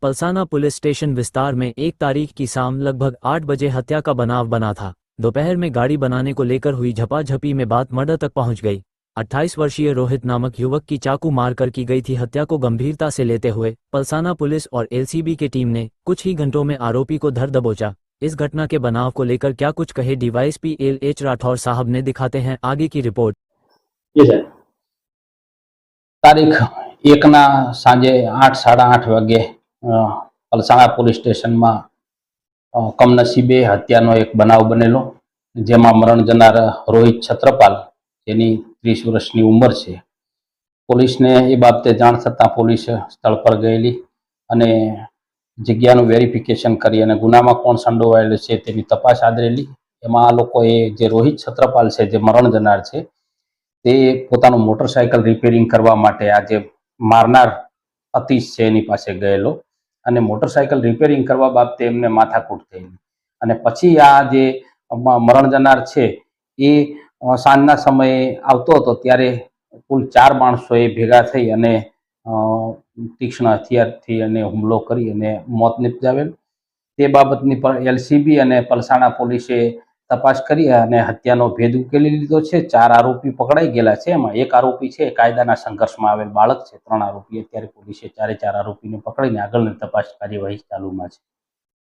Palsana police station विस्तार में 1 तारीख की शाम लगभग 8 बजे हत्या का बनाव बना था। दोपहर में गाड़ी बनाने को लेकर हुई झपाझपी में बात मर्डर तक पहुंच गई। 28 वर्षीय रोहित नामक युवक की चाकू मारकर की गई थी हत्या को गंभीरता से लेते हुए पलसाना पुलिस और एलसीबी की टीम ने कुछ ही घंटों में आरोपी को धर दबोचा। इस घटना के बनाव को लेकर क्या कुछ कहे डीवाईएसपी LH राठौर साहब ने, दिखाते हैं आगे की रिपोर्ट। तारीख 1 ना सांजे 8 साढ़ा 8 वागे पलसाણા પોલીસ સ્ટેશનમાં કમનસીબે હત્યાનો એક બનાવ બનેલો, જેમાં મરણ જનાર રોહિત છત્રપાલ, જેની 30 વર્ષની ઉંમર છે. પોલીસને એ બાબતે જાણ થતાં પોલીસ સ્થળ પર ગયેલી અને જગ્યાનું વેરિફિકેશન કરી અને ગુનામાં કોણ સંડોવાયેલું છે તેની તપાસ આદરેલી. એમાં આ લોકોએ જે રોહિત છત્રપાલ છે, જે મરણ જનાર છે, તે પોતાનું મોટરસાયકલ રિપેરિંગ કરવા માટે આ જે મારનાર અતીશ છે એની પાસે ગયેલો અને મોટરસાયકલ રિપેરિંગ કરવા બાબતે એમને માથાકૂટ થયેલી. અને પછી આ જે મરણ જનાર છે એ સાંજના સમયે આવતો હતો ત્યારે કુલ 4 માણસોએ ભેગા થઈ અને તીક્ષ્ણ હથિયારથી અને હુમલો કરી અને મોત નિપજાવેલ. તે બાબતની પર એલસીબી અને પલસાણા પોલીસે તપાસ કરી અને હત્યાનો ભેદ ઉકેલી લીધો છે. 4 આરોપી પકડાઈ ગયેલા છે. એમાં એક આરોપી છે કાયદાના સંઘર્ષમાં આવેલ બાળક છે. 3 આરોપી અત્યારે પોલીસે 4 આરોપીને પકડીને આગળની તપાસ કાર્યવાહી ચાલુમાં છે.